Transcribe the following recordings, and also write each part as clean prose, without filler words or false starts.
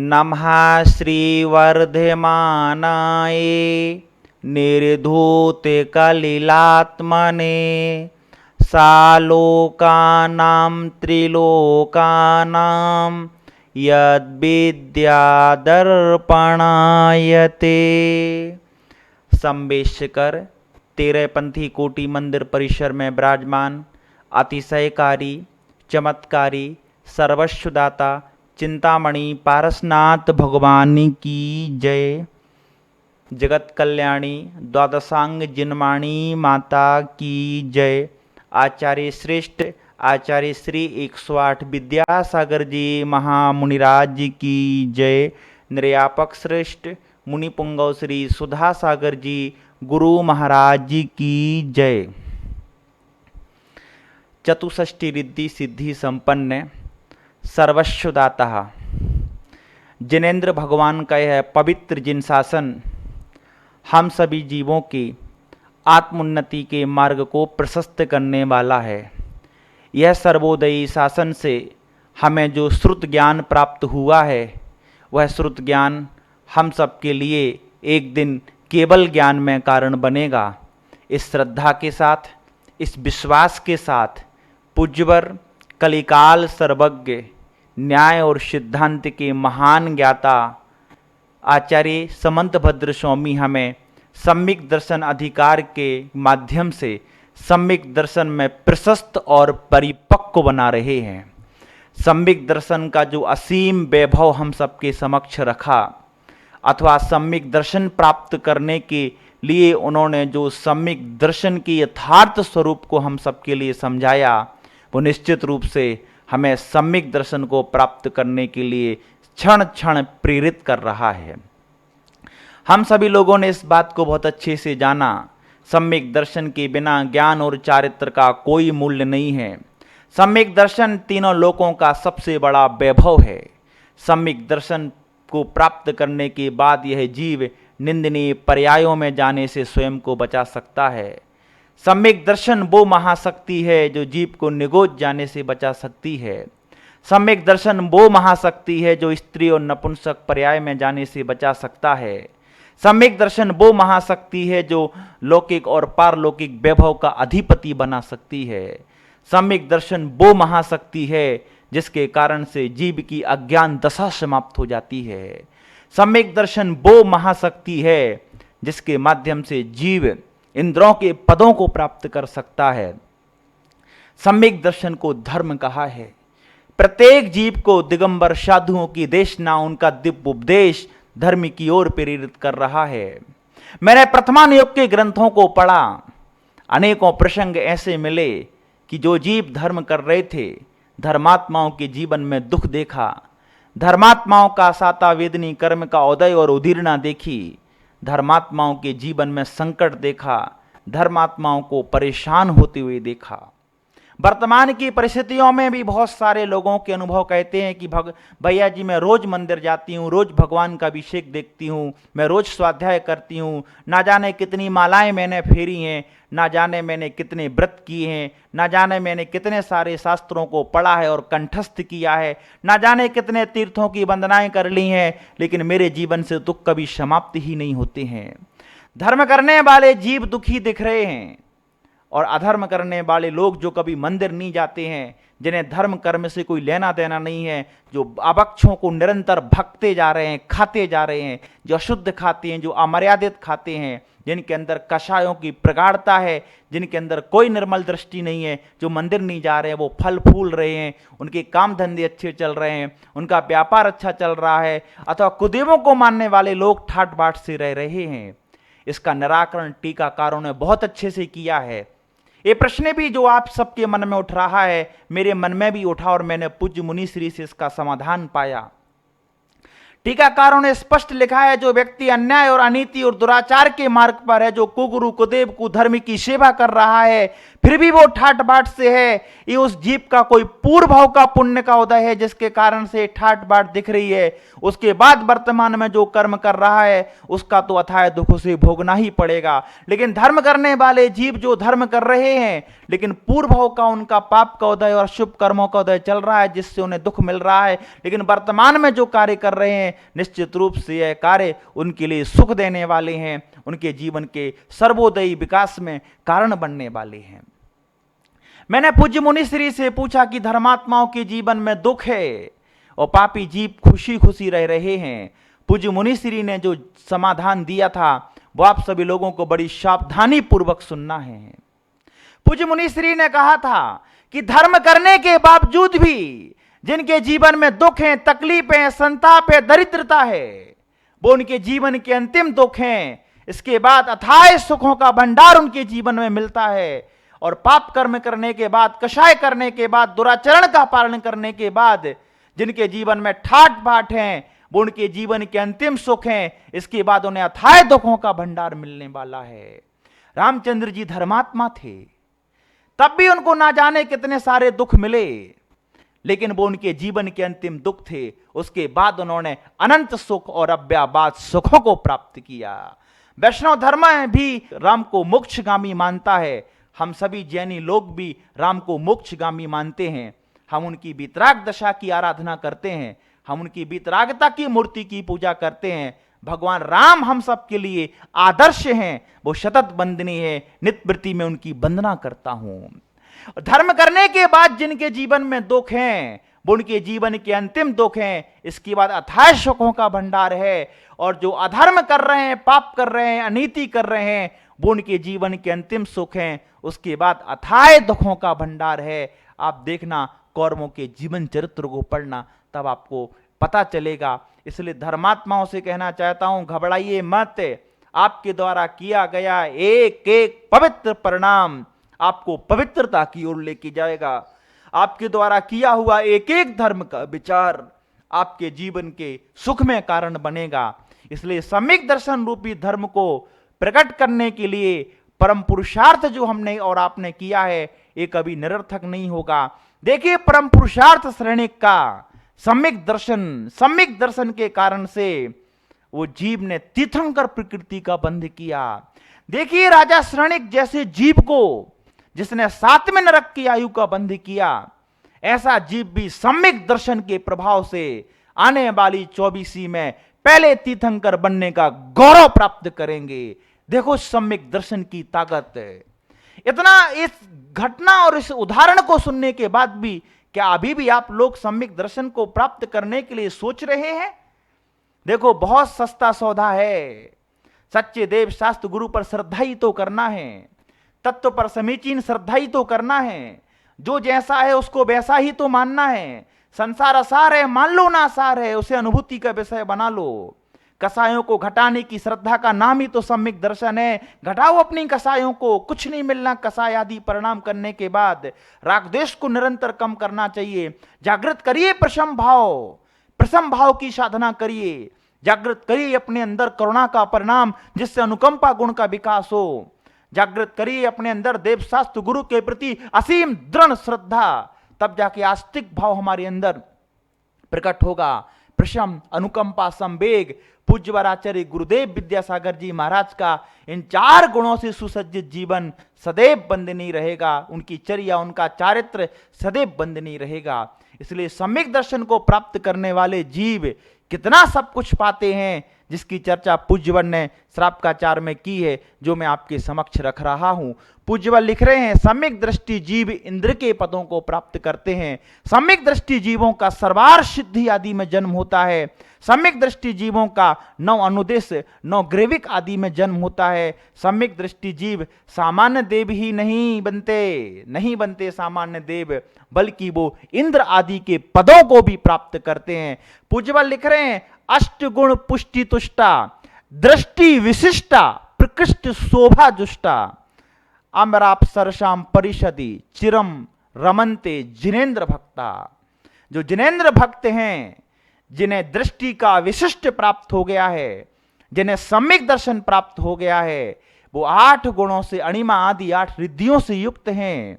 नमः श्रीवर्धमानाय निर्धूतकलिलात्मने सालोकानां त्रिलोकानां यद्विद्यादर्पणायते। संवेशकर तेरहपंथी कोटि मंदिर परिसर में विराजमान अतिशयकारी चमत्कारी सर्वस्वदाता चिंतामणि पारसनाथ भगवान की जय। जगत कल्याणी द्वादशांग जिनवाणी माता की जय। आचार्य श्रेष्ठ आचार्य श्री 108 विद्यासागर जी महामुनिराज की जय। निर्यापक श्रेष्ठ मुनि पुंगव श्री सुधा सागर जी गुरु महाराज की जय। चतुष्षष्टि रिद्धि सिद्धि संपन्न सर्वस्वदाता जिनेन्द्र भगवान का यह पवित्र जिन शासन हम सभी जीवों की आत्मोन्नति के मार्ग को प्रशस्त करने वाला है। यह सर्वोदयी शासन से हमें जो श्रुत ज्ञान प्राप्त हुआ है वह श्रुत ज्ञान हम सब के लिए एक दिन केवल ज्ञान में कारण बनेगा। इस श्रद्धा के साथ इस विश्वास के साथ पूज्यवर कलिकाल सर्वज्ञ न्याय और सिद्धांत के महान ज्ञाता आचार्य समंतभद्र स्वामी हमें सम्यक दर्शन अधिकार के माध्यम से सम्यक दर्शन में प्रशस्त और परिपक्व बना रहे हैं। सम्यक दर्शन का जो असीम वैभव हम सबके समक्ष रखा अथवा सम्यक दर्शन प्राप्त करने के लिए उन्होंने जो सम्यक दर्शन के यथार्थ स्वरूप को हम सबके लिए समझाया वो निश्चित रूप से हमें सम्यक दर्शन को प्राप्त करने के लिए क्षण क्षण प्रेरित कर रहा है। हम सभी लोगों ने इस बात को बहुत अच्छे से जाना, सम्यक दर्शन के बिना ज्ञान और चारित्र का कोई मूल्य नहीं है। सम्यक दर्शन तीनों लोकों का सबसे बड़ा वैभव है। सम्यक दर्शन को प्राप्त करने के बाद यह जीव निंदनीय पर्यायों में जाने से स्वयं को बचा सकता है। सम्यक दर्शन वो महाशक्ति है जो जीव को निगोच जाने से बचा सकती है। सम्यक दर्शन वो महाशक्ति है जो स्त्री और नपुंसक पर्याय में जाने से बचा सकता है। सम्यक दर्शन वो महाशक्ति है जो लौकिक और पारलौकिक वैभव का अधिपति बना सकती है। सम्यक दर्शन वो महाशक्ति है जिसके कारण से जीव की अज्ञान दशा समाप्त हो जाती है। सम्यक दर्शन वो महाशक्ति है जिसके माध्यम से जीव इंद्रों के पदों को प्राप्त कर सकता है। सम्यक दर्शन को धर्म कहा है। प्रत्येक जीव को दिगंबर साधुओं की देशना उनका दिव्य उपदेश धर्म की ओर प्रेरित कर रहा है। मैंने प्रथमान युग के ग्रंथों को पढ़ा, अनेकों प्रसंग ऐसे मिले कि जो जीव धर्म कर रहे थे धर्मात्माओं के जीवन में दुख देखा, धर्मात्माओं का साता वेदनी कर्म का उदय और उदीर्णा देखी, धर्मात्माओं के जीवन में संकट देखा, धर्मात्माओं को परेशान होते हुए देखा। वर्तमान की परिस्थितियों में भी बहुत सारे लोगों के अनुभव कहते हैं कि भैया जी मैं रोज मंदिर जाती हूँ, रोज भगवान का अभिषेक देखती हूँ, मैं रोज स्वाध्याय करती हूँ, ना जाने कितनी मालाएं मैंने फेरी हैं, ना जाने मैंने कितने व्रत किए हैं, ना जाने मैंने कितने सारे शास्त्रों को पढ़ा है और कंठस्थ किया है, ना जाने कितने तीर्थों की वंदनाएं कर ली हैं, लेकिन मेरे जीवन से दुख कभी समाप्त ही नहीं होते हैं। धर्म करने वाले जीव दुखी दिख रहे हैं और अधर्म करने वाले लोग जो कभी मंदिर नहीं जाते हैं, जिन्हें धर्म कर्म से कोई लेना देना नहीं है, जो अभक्षों को निरंतर भगते जा रहे हैं, खाते जा रहे हैं, जो अशुद्ध खाते हैं, जो अमर्यादित खाते हैं, जिनके अंदर कषायों की प्रगाढ़ता है, जिनके अंदर कोई निर्मल दृष्टि नहीं है, जो मंदिर नहीं जा रहे हैं, वो फल फूल रहे हैं, उनके काम धंधे अच्छे चल रहे हैं, उनका व्यापार अच्छा चल रहा है, अथवा कुदेवों को मानने वाले लोग ठाट बाट से रह रहे हैं। इसका निराकरण टीकाकारों ने बहुत अच्छे से किया है। ये प्रश्न भी जो आप सबके मन में उठ रहा है, मेरे मन में भी उठा और मैंने पूज्य मुनि श्री से इसका समाधान पाया। टीकाकारों ने स्पष्ट लिखा है, जो व्यक्ति अन्याय और अनीति और दुराचार के मार्ग पर है, जो कुगुरु कुदेव कुधर्म की सेवा कर रहा है, फिर भी वो ठाट बाट से है, ये उस जीव का कोई पूर्व भाव का पुण्य का उदय है जिसके कारण से ठाट बाट दिख रही है। उसके बाद वर्तमान में जो कर्म कर रहा है उसका तो अथाह दुख उसे भोगना ही पड़ेगा। लेकिन धर्म करने वाले जीव जो धर्म कर रहे हैं, लेकिन पूर्व भाव का उनका पाप का उदय और शुभ कर्मों का उदय चल रहा है जिससे उन्हें दुख मिल रहा है, लेकिन वर्तमान में जो कार्य कर रहे हैं निश्चित रूप से यह कार्य उनके लिए सुख देने वाले हैं, उनके जीवन के सर्वोदयी विकास में कारण बनने वाले हैं। मैंने पूज्य मुनिश्री से पूछा कि धर्मात्माओं के जीवन में दुख है और पापी जीव खुशी खुशी रह रहे हैं। पूज्य मुनिश्री ने जो समाधान दिया था वो आप सभी लोगों को बड़ी सावधानी पूर्वक सुनना है। पूज्य मुनिश्री ने कहा था कि धर्म करने के बावजूद भी जिनके जीवन में दुख है, तकलीफ है, संताप है, दरिद्रता है, वो उनके जीवन के अंतिम दुख हैं। इसके बाद अथाह सुखों का भंडार उनके जीवन में मिलता है। और पाप कर्म करने के बाद, कषाय करने के बाद, दुराचरण का पालन करने के बाद जिनके जीवन में ठाट बाट हैं वो उनके जीवन के अंतिम सुख हैं। इसके बाद उन्हें अथाह दुखों का भंडार मिलने वाला है। रामचंद्र जी धर्मात्मा थे, तब भी उनको ना जाने कितने सारे दुख मिले, लेकिन वो उनके जीवन के अंतिम दुख थे। उसके बाद उन्होंने अनंत सुख और अव्याबाद सुखों को प्राप्त किया। वैष्णव धर्म भी राम को मोक्षगामी मानता है। हम सभी जैनी लोग भी राम को मोक्षगामी मानते हैं। हम उनकी वीतराग दशा की आराधना करते हैं, हम उनकी वीतरागता की मूर्ति की पूजा करते हैं। भगवान राम हम सब के लिए आदर्श हैं, वो शतत बंदनीय है। नित्यवृत्ति में उनकी वंदना करता हूं। धर्म करने के बाद जिनके जीवन में दुख हैं वो उनके जीवन के अंतिम दुख हैं। इसके बाद अथाह सुखों का भंडार है। और जो अधर्म कर रहे हैं, पाप कर रहे हैं, अनीति कर रहे हैं, वो उनके जीवन के अंतिम सुख हैं। उसके बाद अथाह दुखों का भंडार है। आप देखना, कौरवों के जीवन चरित्र को पढ़ना, तब आपको पता चलेगा। इसलिए धर्मात्माओं से कहना चाहता हूं, घबराइए मत। आपके द्वारा किया गया एक एक पवित्र परिणाम आपको पवित्रता की ओर लेके जाएगा। आपके द्वारा किया हुआ एक एक धर्म का विचार आपके जीवन के सुख में कारण बनेगा। इसलिए सम्यक दर्शन रूपी धर्म को प्रकट करने के लिए परम पुरुषार्थ जो हमने और आपने किया है ये कभी निरर्थक नहीं होगा। देखिए, परम पुरुषार्थ श्रेणिक का सम्यक दर्शन के कारण से वो जीव ने तीर्थंकर प्रकृति का बंध किया। देखिए, राजा श्रेणिक जैसे जीव को जिसने 7वें नरक की आयु का बंध किया, ऐसा जीव भी सम्यक दर्शन के प्रभाव से आने वाली 24वीं में पहले तीर्थंकर बनने का गौरव प्राप्त करेंगे। देखो सम्यक दर्शन की ताकत। इतना इस घटना और इस उदाहरण को सुनने के बाद भी क्या अभी भी आप लोग सम्यक दर्शन को प्राप्त करने के लिए सोच रहे हैं? देखो, बहुत सस्ता सौदा है। सच्चे देव शास्त्र गुरु पर श्रद्धा ही तो करना है, तत्व पर समीचीन श्रद्धा ही तो करना है। जो जैसा है उसको वैसा ही तो मानना है। संसार असार है, मान लो ना असार है, उसे अनुभूति का विषय बना लो। कसायों को घटाने की श्रद्धा का नाम ही तो सम्यक दर्शन है। घटाओ अपनी कसायों को, कुछ नहीं मिलना कसाय आदि परिणाम करने के बाद। राग द्वेष को निरंतर कम करना चाहिए। जागृत करिए प्रशम भाव की साधना करिए। जागृत करिए अपने अंदर करुणा का परिणाम, जिससे अनुकंपा गुण का विकास हो। जागृत करिए अपने अंदर देव शास्त्र गुरु के प्रति असीम दृढ़ श्रद्धा, तब जाके आस्तिक भाव हमारे अंदर प्रकट होगा। प्रशम, अनुकंपा, संवेग। पूज्यवराचार्य गुरुदेव विद्यासागर जी महाराज का इन 4 गुणों से सुसज्जित जीवन सदैव बंदनीय रहेगा। उनकी चर्या, उनका चारित्र सदैव बंदनीय रहेगा। इसलिए सम्यक दर्शन को प्राप्त करने वाले जीव कितना सब कुछ पाते हैं, जिसकी चर्चा पूज्यवर ने श्रापकाचार में की है, जो मैं आपके समक्ष रख रहा हूं। पूज्यवर लिख रहे हैं, सम्यक दृष्टि जीव इंद्र के पदों को प्राप्त करते हैं। सम्यक दृष्टि जीवों का सर्वार सिद्धि आदि में जन्म होता है। सम्यक दृष्टि जीवों का 9 अनुदेश 9 ग्रेविक आदि में जन्म होता है। सम्यक दृष्टि जीव सामान्य देव ही नहीं बनते सामान्य देव, बल्कि वो इंद्र आदि के पदों को भी प्राप्त करते हैं। पूज्यवर लिख रहे हैं, अष्टगुण पुष्टि तुष्टा, दृष्टि विशिष्टा, प्रकृष्ट शोभा जुष्टा, अमराप सरसाम परिषदि चिरम रमनते जिनेन्द्र भक्ता। जो जिनेन्द्र भक्त हैं, जिन्हें दृष्टि का विशिष्ट प्राप्त हो गया है, जिन्हें सम्यक दर्शन प्राप्त हो गया है, वो 8 गुणों से, अणिमा आदि 8 रिद्धियों से युक्त हैं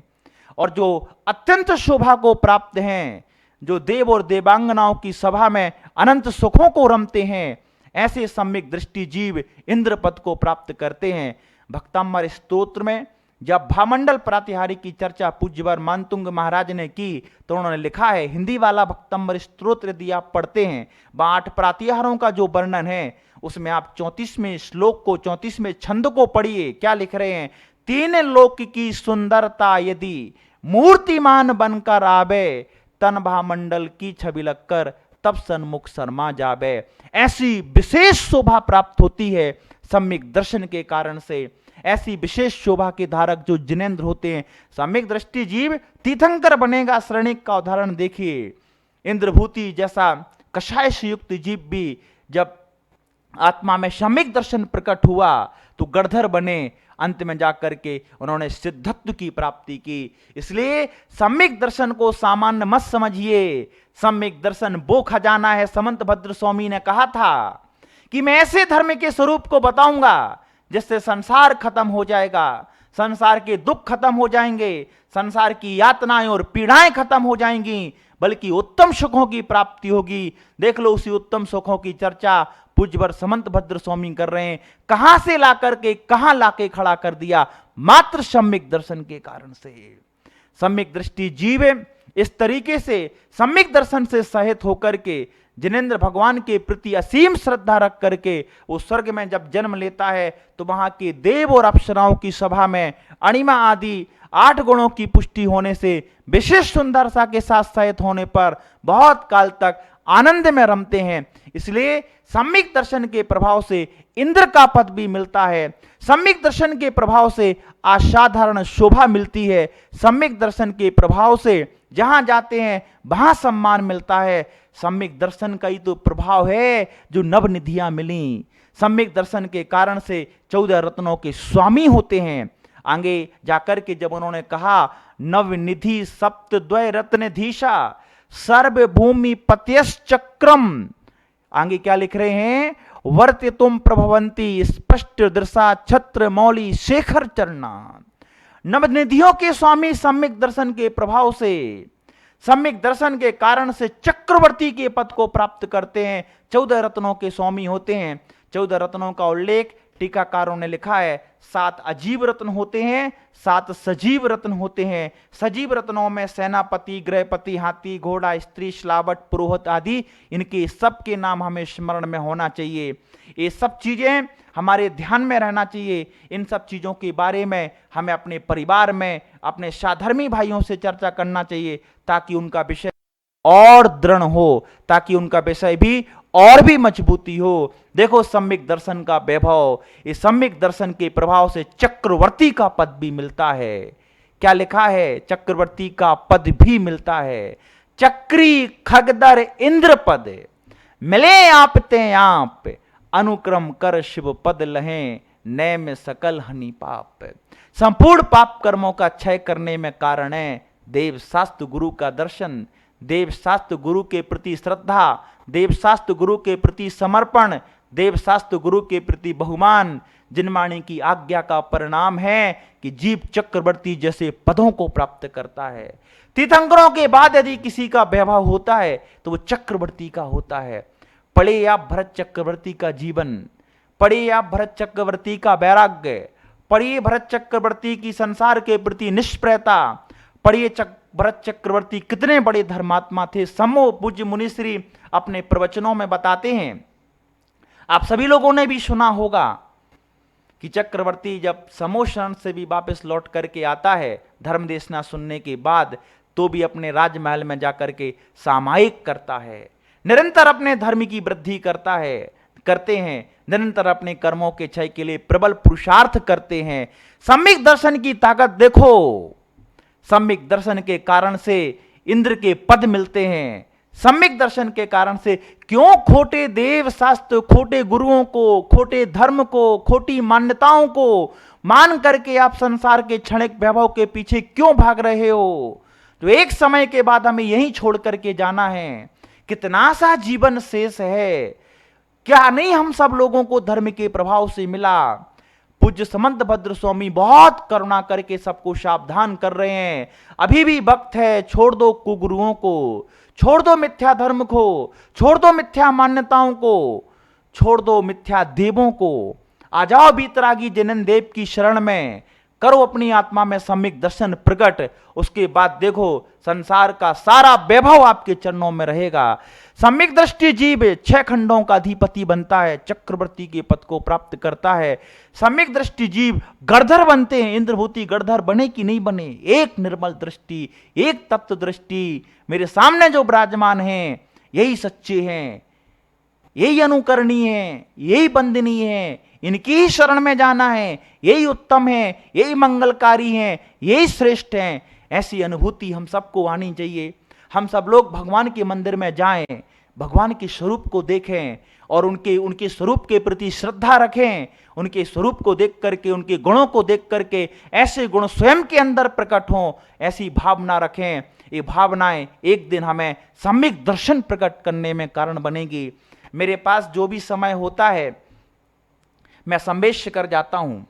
और जो अत्यंत शोभा को प्राप्त हैं, जो देव और देवांगनाओं की सभा में अनंत सुखों को रमते हैं, ऐसे सम्यक दृष्टि जीव इंद्र पद को प्राप्त करते हैं। भक्तामर स्तोत्र में जब भामंडल प्रातिहारी की चर्चा पूज्यवर मानतुंग महाराज ने की तो उन्होंने लिखा है, हिंदी वाला भक्तामर स्तोत्र यदि आप पढ़ते हैं, 8 प्रातिहारों का जो वर्णन है उसमें आप 34वें श्लोक को, 34वें छंद को पढ़िए। क्या लिख रहे हैं? 3 लोक की सुंदरता यदि मूर्तिमान बनकर आवे, तन भामंडल की छवि लगकर तब सन्मुख शर्मा जावे। ऐसी विशेष शोभा प्राप्त होती है सम्यक दर्शन के कारण से। ऐसी विशेष शोभा के धारक जो जिनेंद्र होते हैं, सम्यक दृष्टि जीव तीर्थंकर बनेगा। श्रेणिक का उदाहरण देखिए, इंद्रभूति जैसा कषाय से युक्त जीव भी जब आत्मा में सम्यक दर्शन प्रकट हुआ तो गणधर बने। अंत में जाकर के उन्होंने सिद्धत्व की प्राप्ति की। इसलिए सम्यक दर्शन को सामान्य मत समझिए। सम्यक दर्शन वो खजाना है, समंत भद्र स्वामी ने कहा था कि मैं ऐसे धर्म के स्वरूप को बताऊंगा जिससे संसार खत्म हो जाएगा, संसार के दुख खत्म हो जाएंगे, संसार की यातनाएं और पीड़ाएं खत्म हो जाएंगी, बल्कि उत्तम सुखों की प्राप्ति होगी। देख लो, उसी उत्तम सुखों की चर्चा पूज्यवर समंत भद्र स्वामी कर रहे हैं। कहां से ला करके कहां लाके खड़ा कर दिया? मात्र सम्यक दर्शन के कारण से। सम्यक दृष्टि जीव इस तरीके से सम्यक दर्शन से सहित होकर के जिनेंद्र भगवान के प्रति असीम श्रद्धा रख करके वो स्वर्ग में जब जन्म लेता है तो वहां के देव और अप्सराओं की सभा में अणिमा आदि 8 गुणों की पुष्टि होने से, विशेष सुंदरता के साथ सहित होने पर बहुत काल तक आनंद में रमते हैं। इसलिए सम्यक दर्शन के प्रभाव से इंद्र का पद भी मिलता है। सम्यक दर्शन के प्रभाव से असाधारण शोभा मिलती है। सम्यक दर्शन के प्रभाव से जहां जाते हैं वहां सम्मान मिलता है। सम्यक दर्शन का ही तो प्रभाव है जो नवनिधियां मिली। सम्यक दर्शन के कारण से 14 रत्नों के स्वामी होते हैं। आगे जाकर के जब उन्होंने कहा, नवनिधि सप्तद्वय रत्नधीशा सर्वभूमि पत्यश्चक्रम, आगे क्या लिख रहे हैं? वर्त्य तुम प्रभवंती स्पष्ट दृशा छत्र मौली शेखर चरना। नवनिधियों के स्वामी सम्यक दर्शन के प्रभाव से, सम्यक दर्शन के कारण से चक्रवर्ती के पद को प्राप्त करते हैं। 14 रत्नों के स्वामी होते हैं। 14 रत्नों का उल्लेख टीकाकारों ने लिखा है। 7 अजीब रत्न होते हैं, 7 सजीव रत्न होते हैं। सजीव रत्नों में सेनापति, गृहपति, हाथी, घोड़ा, स्त्री, श्लावट, पुरोहित आदि, इनके सबके नाम हमें स्मरण में होना चाहिए। ये सब चीजें हमारे ध्यान में रहना चाहिए। इन सब चीजों के बारे में हमें अपने परिवार में अपने साधर्मी भाइयों से चर्चा करना चाहिए ताकि उनका विषय और दृढ़ हो, ताकि उनका विषय भी और भी मजबूती हो। देखो सम्यक दर्शन का वैभव, इस सम्यक दर्शन के प्रभाव से चक्रवर्ती का पद भी मिलता है। क्या लिखा है? चक्रवर्ती का पद भी मिलता है। चक्री खगदर इंद्र पद मिले आप ते आप, अनुक्रम कर शिव पद लहें नय में सकल हनि पाप। संपूर्ण पाप कर्मों का क्षय करने में कारण है देव शास्त्र गुरु का दर्शन, देव शास्त्र गुरु के प्रति श्रद्धा, देव शास्त्र गुरु के प्रति समर्पण, देव शास्त्र गुरु के प्रति बहुमान। जिनवाणी की आज्ञा का परिणाम है कि जीव चक्रवर्ती जैसे पदों को प्राप्त करता है। तीर्थंकरों के बाद यदि किसी का वैभव होता है तो वो चक्रवर्ती का होता है। पढ़े आप भरत चक्रवर्ती का जीवन, पढ़िए आप भरत चक्रवर्ती का वैराग्य, पढ़िए भरत चक्रवर्ती की संसार के प्रति निष्प्रयता, पढ़िए भरत चक्रवर्ती कितने बड़े धर्मात्मा थे। समो पूज्य मुनिश्री अपने प्रवचनों में बताते हैं। आप सभी लोगों ने भी सुना होगा कि चक्रवर्ती जब समोशरण से भी वापस लौट करके आता है धर्म देशना सुनने के बाद, तो भी अपने राजमहल में जाकर के सामायिक करता है, निरंतर अपने धर्म की वृद्धि करते हैं, निरंतर अपने कर्मों के क्षय के लिए प्रबल पुरुषार्थ करते हैं। सम्यक दर्शन की ताकत देखो। सम्यक दर्शन के कारण से इंद्र के पद मिलते हैं। सम्यक दर्शन के कारण से क्यों खोटे देव शास्त्र, खोटे गुरुओं को, खोटे धर्म को, खोटी मान्यताओं को मान करके आप संसार के क्षणिक वैभव के पीछे क्यों भाग रहे हो? तो एक समय के बाद हमें यहीं छोड़ करके जाना है। कितना सा जीवन शेष है, क्या नहीं हम सब लोगों को धर्म के प्रभाव से मिला। पूज्य समंतभद्र स्वामी बहुत करुणा करके सबको सावधान कर रहे हैं। अभी भी वक्त है, छोड़ दो कुगुरुओं को, छोड़ दो मिथ्या धर्म को, छोड़ दो मिथ्या मान्यताओं को, छोड़ दो मिथ्या देवों को। आ जाओ बीतरागी जिनेंद्र देव की शरण में, करो अपनी आत्मा में सम्यक दर्शन प्रकट। उसके बाद देखो संसार का सारा वैभव आपके चरणों में रहेगा। सम्यक दृष्टि जीव 6 खंडों का अधिपति बनता है, चक्रवर्ती के पद को प्राप्त करता है। सम्यक दृष्टि जीव गणधर बनते हैं। इंद्रभूति गणधर बने कि नहीं बने, एक निर्मल दृष्टि, एक तत्व दृष्टि मेरे सामने जो विराजमान हैं यही सच्चे हैं, यही अनुकरणीय है, यही वंदनीय है, इनकी ही शरण में जाना है, यही उत्तम है, यही मंगलकारी है, यही श्रेष्ठ है। ऐसी अनुभूति हम सबको आनी चाहिए। हम सब लोग भगवान के मंदिर में जाएं, भगवान के स्वरूप को देखें और उनके स्वरूप के प्रति श्रद्धा रखें। उनके स्वरूप को देख करके, उनके गुणों को देख करके ऐसे गुण स्वयं के अंदर प्रकट हों, ऐसी भावना रखें। ये भावनाएं एक दिन हमें सम्यक दर्शन प्रकट करने में कारण बनेगी। मेरे पास जो भी समय होता है मैं संबेश शिखर जाता हूँ।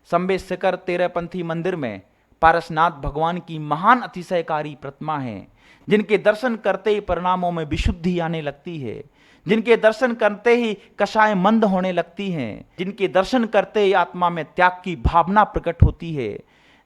संबेश शिखर तेरहपंथी मंदिर में पारसनाथ भगवान की महान अतिशयकारी प्रतिमा है, जिनके दर्शन करते ही परिणामों में विशुद्धि आने लगती है, जिनके दर्शन करते ही कषाय मंद होने लगती हैं, जिनके दर्शन करते ही आत्मा में त्याग की भावना प्रकट होती है,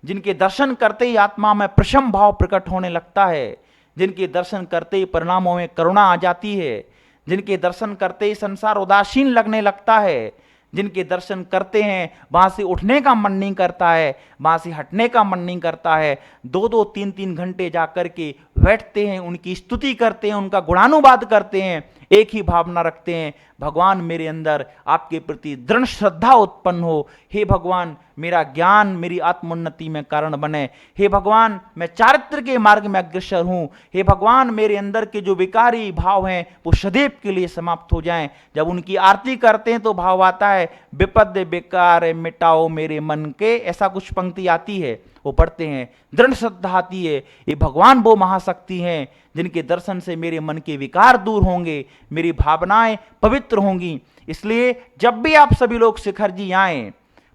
जिनके दर्शन करते ही आत्मा में प्रशम भाव प्रकट होने लगता है, जिनके दर्शन करते ही परिणामों में करुणा आ जाती है, जिनके दर्शन करते ही संसार उदासीन लगने लगता है, जिनके दर्शन करते हैं वहां से उठने का मन नहीं करता है, वहां से हटने का मन नहीं करता है। 2-2, 3-3 घंटे जाकर के बैठते हैं, उनकी स्तुति करते हैं, उनका गुणानुवाद करते हैं, एक ही भावना रखते हैं, भगवान मेरे अंदर आपके प्रति दृढ़ श्रद्धा उत्पन्न हो। हे भगवान मेरा ज्ञान मेरी आत्मोन्नति में कारण बने। हे भगवान मैं चारित्र के मार्ग में अग्रसर हूँ। हे भगवान मेरे अंदर के जो विकारी भाव हैं वो सदैव के लिए समाप्त हो जाएं। जब उनकी आरती करते हैं तो भाव आता है, विपद विकार मिटाओ मेरे मन के, ऐसा कुछ पंक्ति आती है, वो पढ़ते हैं, दृढ़ श्रद्धा आती है। ये भगवान वो महाशक्ति हैं जिनके दर्शन से मेरे मन के विकार दूर होंगे, मेरी भावनाएं पवित्र होंगी। इसलिए जब भी आप सभी लोग शिखर जी आएं,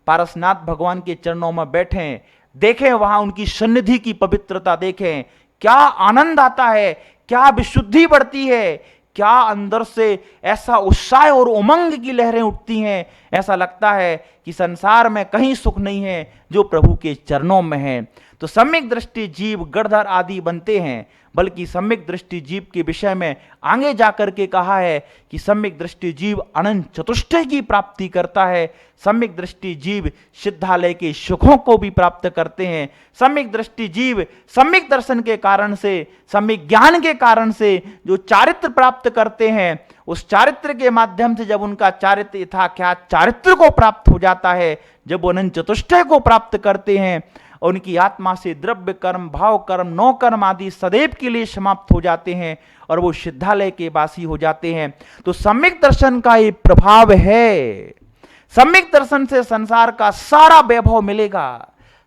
पारसनाथ भगवान के चरणों में बैठें, देखें वहां उनकी सन्निधि की पवित्रता देखें, क्या आनंद आता है, क्या विशुद्धि बढ़ती है, क्या अंदर से ऐसा उत्साह और उमंग की लहरें उठती हैं। ऐसा लगता है कि संसार में कहीं सुख नहीं है जो प्रभु के चरणों में है। तो सम्यक दृष्टि जीव गणधर आदि बनते हैं, बल्कि सम्यक दृष्टि जीव के विषय में आगे जाकर के कहा है कि सम्यक दृष्टि जीव अनंत चतुष्टय की प्राप्ति करता है। सम्यक दृष्टि जीव सिद्धालय के सुखों को भी प्राप्त करते हैं। सम्यक दृष्टि जीव सम्यक दर्शन के कारण से, सम्यक ज्ञान के कारण से जो चारित्र प्राप्त करते हैं, उस चारित्र के माध्यम से जब उनका चारित्र यथाख्यात चारित्र को प्राप्त हो जाता है, जब वो अनंत चतुष्टय को प्राप्त करते हैं, उनकी आत्मा से द्रव्य कर्म, भाव कर्म, नौ कर्म आदि सदैव के लिए समाप्त हो जाते हैं और वो सिद्धालय के वासी हो जाते हैं। तो सम्यक दर्शन का ये प्रभाव है। सम्यक दर्शन से संसार का सारा वैभव मिलेगा।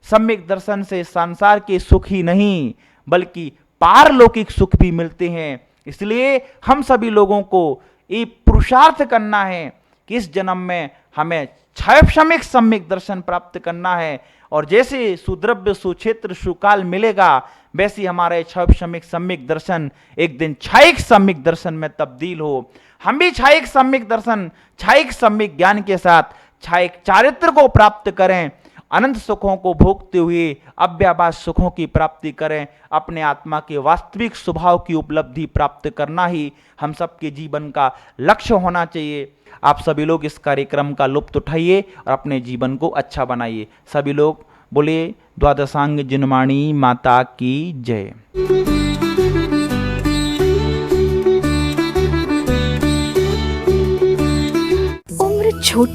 सम्यक दर्शन से संसार के सुख ही नहीं बल्कि पारलौकिक सुख भी मिलते हैं। इसलिए हम सभी लोगों को ये पुरुषार्थ करना है कि इस जन्म में हमें क्षयक्षमिक सम्यक दर्शन प्राप्त करना है, और जैसे सुद्रव्य सुक्षेत्र सुकाल मिलेगा वैसे हमारे क्षयक्षमिक सम्यक दर्शन एक दिन क्षयिक सम्यक दर्शन में तब्दील हो। हम भी क्षयिक सम्यक दर्शन, क्षयिक सम्यक ज्ञान के साथ क्षयिक चारित्र को प्राप्त करें, अनंत सुखों को भोगते हुए अव्याभास सुखों की प्राप्ति करें। अपने आत्मा के वास्तविक स्वभाव की उपलब्धि प्राप्त करना ही हम सबके जीवन का लक्ष्य होना चाहिए। आप सभी लोग इस कार्यक्रम का लुत्फ उठाइए और अपने जीवन को अच्छा बनाइए। सभी लोग बोलिए द्वादशांग जिनवाणी माता की जय।